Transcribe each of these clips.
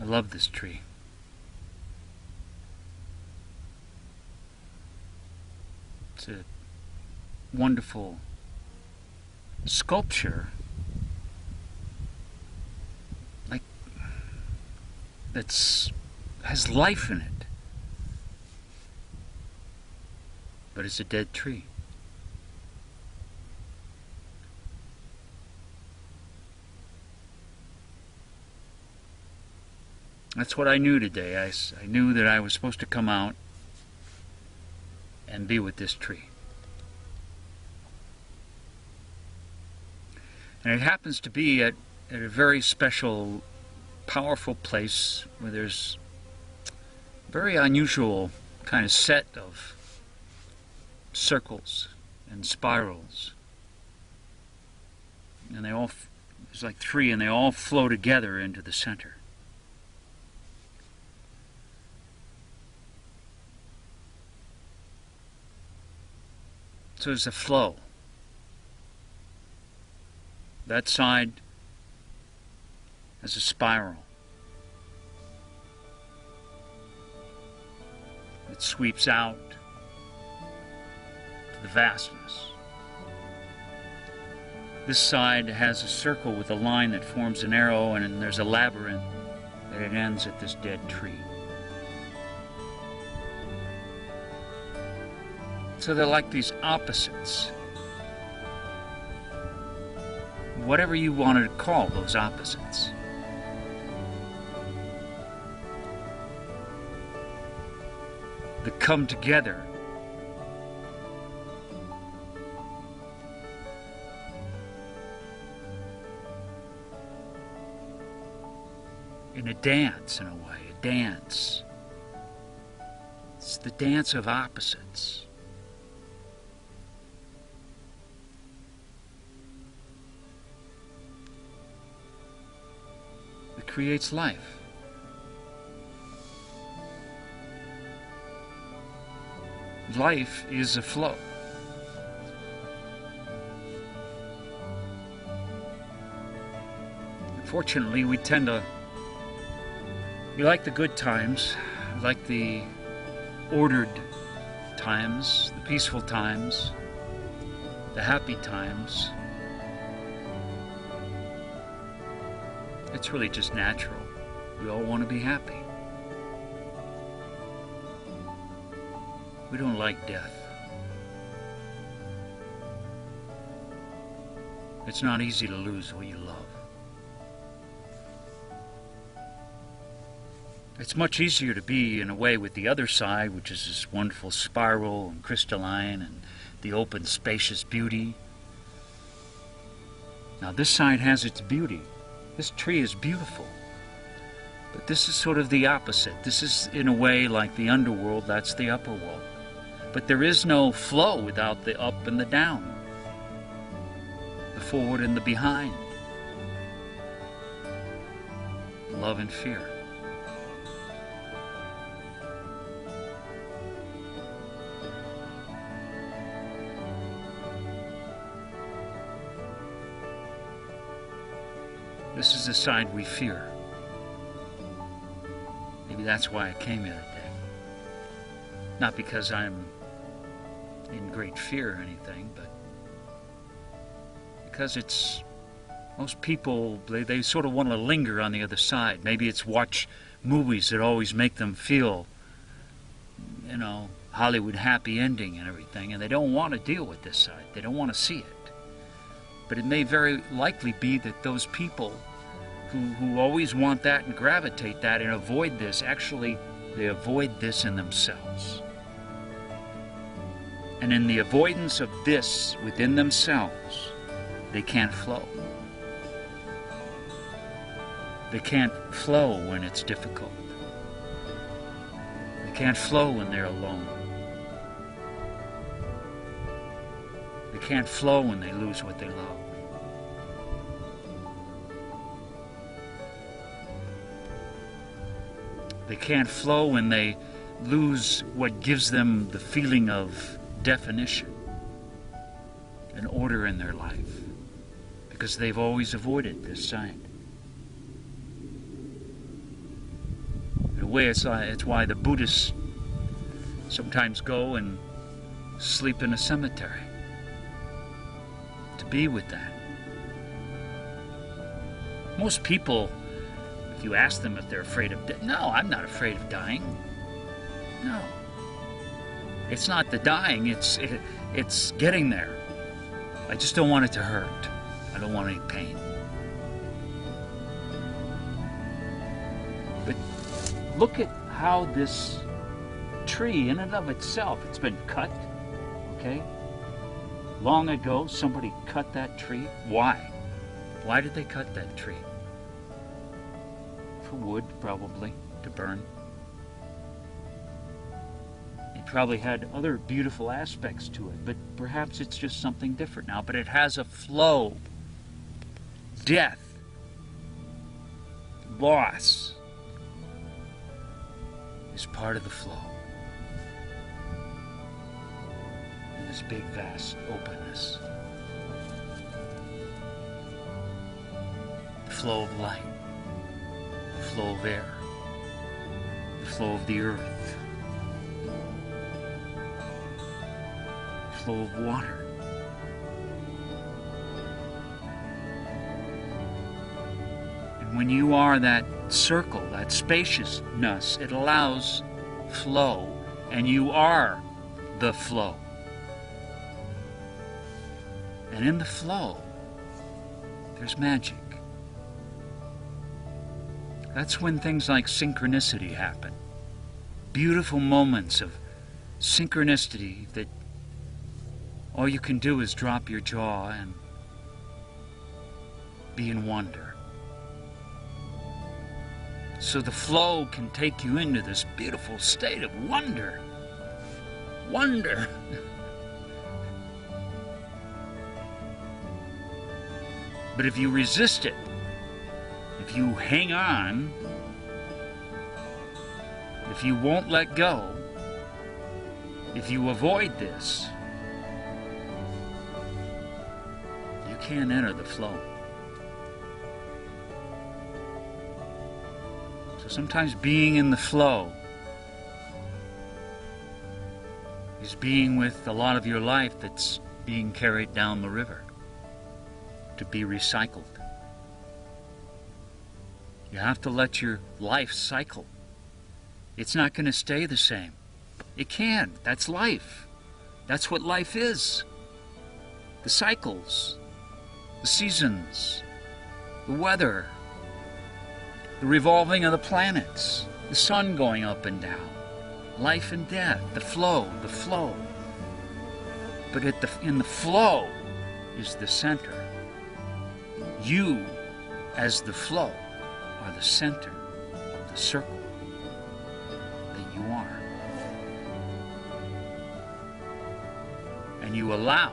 love this tree. It's a wonderful sculpture, like has life in it, but it's a dead tree. That's what I knew today. I knew that I was supposed to come out and be with this tree. And it happens to be at a very special, powerful place where there's a very unusual kind of set of circles and spirals. And there's like three, and they all flow together into the center. So there's a flow. That side has a spiral. It sweeps out to the vastness. This side has a circle with a line that forms an arrow, and then there's a labyrinth, and it ends at this dead tree. So they're like these opposites. Whatever you wanted to call those opposites. That come together in a dance, in a way, a dance. It's the dance of opposites. It creates life. Life is a flow. Unfortunately, we like the good times, we like the ordered times, the peaceful times, the happy times. It's really just natural. We all want to be happy. We don't like death. It's not easy to lose what you love. It's much easier to be, in a way, with the other side, which is this wonderful spiral and crystalline and the open, spacious beauty. Now, this side has its beauty. This tree is beautiful. But this is sort of the opposite. This is, in a way, like the underworld, that's the upper world. But there is no flow without the up and the down, the forward and the behind, love and fear. This is the side we fear. Maybe that's why I came here today. Not because I'm in great fear or anything, but because most people, they sort of want to linger on the other side. Maybe it's watch movies that always make them feel, Hollywood happy ending and everything, and they don't want to deal with this side. They don't want to see it. But it may very likely be that those people who always want that and gravitate that and avoid this, actually, they avoid this in themselves. And in the avoidance of this within themselves, they can't flow. They can't flow when it's difficult. They can't flow when they're alone. They can't flow when they lose what they love. They can't flow when they lose what gives them the feeling of definition and order in their life, because they've always avoided this side. way it's why the Buddhists sometimes go and sleep in a cemetery, to be with that. Most people, if you ask them if they're afraid of death, no, I'm not afraid of dying. No. It's not the dying, it's getting there. I just don't want it to hurt. I don't want any pain. But look at how this tree in and of itself, it's been cut, okay? Long ago, somebody cut that tree. Why? Why did they cut that tree? For wood, probably, to burn. It probably had other beautiful aspects to it, but perhaps it's just something different now. But it has a flow. Death. Loss is part of the flow. In this big, vast openness. The flow of light. The flow of air. The flow of the earth. The flow of water. And when you are that circle, that spaciousness, it allows flow, and you are the flow. And in the flow, there's magic. That's when things like synchronicity happen. Beautiful moments of synchronicity that all you can do is drop your jaw and be in wonder. So the flow can take you into this beautiful state of wonder. Wonder. But if you resist it, if you hang on, if you won't let go, if you avoid this, you can't enter the flow. So sometimes being in the flow is being with a lot of your life that's being carried down the river to be recycled. You have to let your life cycle. It's not going to stay the same. It can't. That's life. That's what life is. The cycles, the seasons, the weather, the revolving of the planets, the sun going up and down, life and death, the flow, the flow. But in the flow is the center. You, as the flow, are the center of the circle that you are. And you allow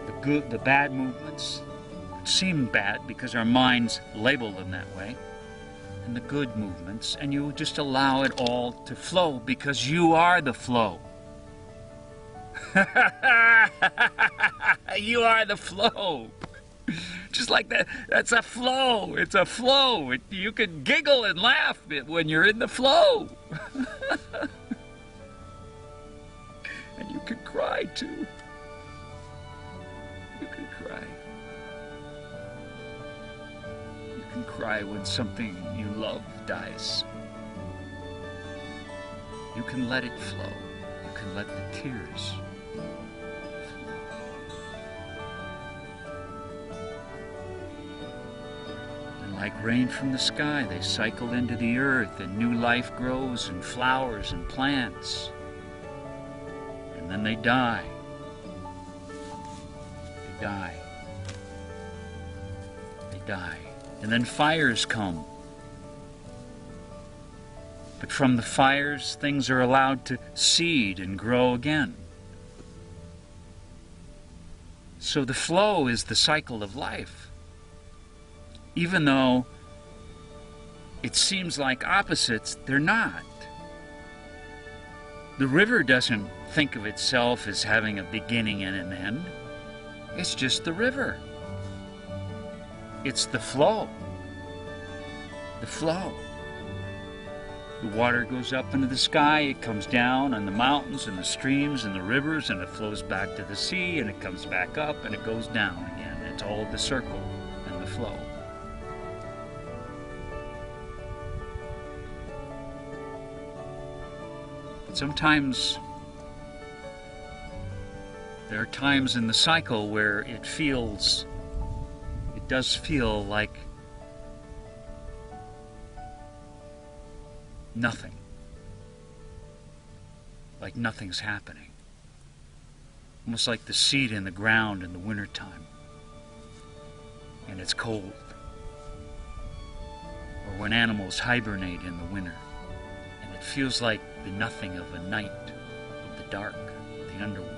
the good, the bad movements that seem bad because our minds label them that way, and the good movements, and you just allow it all to flow because you are the flow. You are the flow. Just like that. That's a flow. It's a flow. You can giggle and laugh when you're in the flow. And you can cry too. You can cry. You can cry when something you love dies. You can let it flow. You can let the tears. Like rain from the sky, they cycle into the earth, and new life grows and flowers and plants. And then they die. They die. They die. And then fires come. But from the fires, things are allowed to seed and grow again. So the flow is the cycle of life. Even though it seems like opposites, they're not. The river doesn't think of itself as having a beginning and an end. It's just the river. It's the flow. The flow. The water goes up into the sky, it comes down on the mountains and the streams and the rivers, and it flows back to the sea, and it comes back up and it goes down again. It's all the circle and the flow. But sometimes there are times in the cycle where it does feel like nothing. Like nothing's happening. Almost like the seed in the ground in the wintertime. And it's cold. Or when animals hibernate in the winter. And it feels like the nothing of a night, of the dark, of the underworld.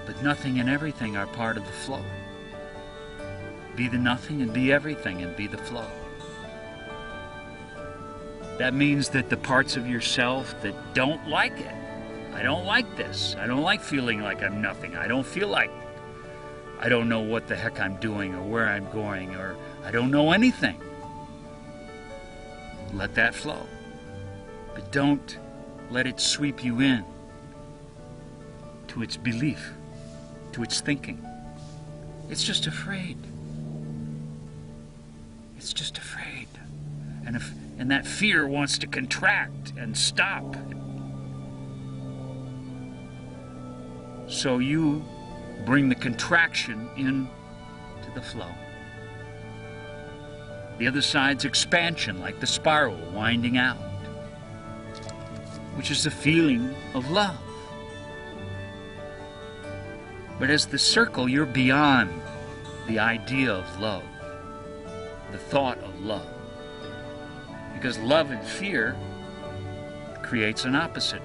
But nothing and everything are part of the flow. Be the nothing and be everything and be the flow. That means that the parts of yourself that don't like it, I don't like this, I don't like feeling like I'm nothing, I don't feel like I don't know what the heck I'm doing or where I'm going, or I don't know anything. Let that flow. But don't let it sweep you in to its belief, to its thinking. It's just afraid. It's just afraid. And that fear wants to contract and stop. So you bring the contraction in to the flow. The other side's expansion, like the spiral winding out, which is the feeling of love. But as the circle, you're beyond the idea of love, the thought of love. Because love and fear creates an opposite.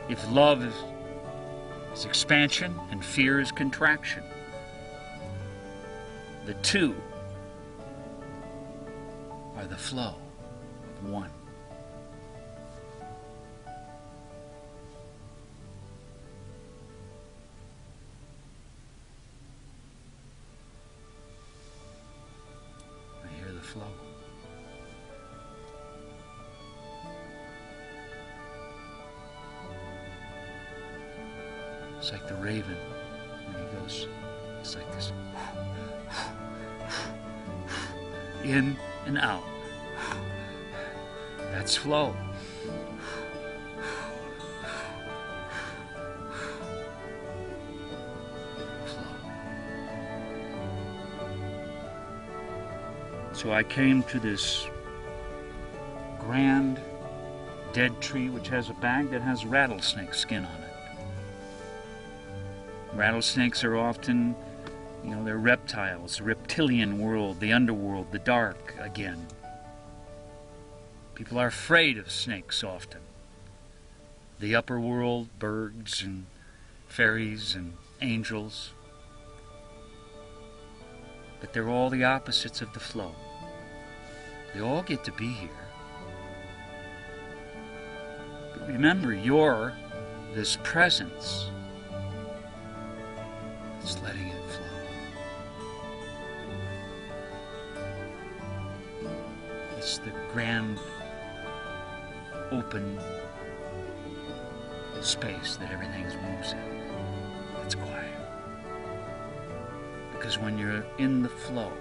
If love is expansion and fear is contraction, the two are the flow of one. Flow. It's like the raven when he goes, it's like this. In and out. That's flow. So I came to this grand dead tree which has a bag that has rattlesnake skin on it. Rattlesnakes are often, they're reptiles, the reptilian world, the underworld, the dark again. People are afraid of snakes often. The upper world, birds and fairies and angels. But they're all the opposites of the flow. They all get to be here. But remember, you're this presence that's letting it flow. It's the grand, open space that everything moves in. It's quiet. Because when you're in the flow,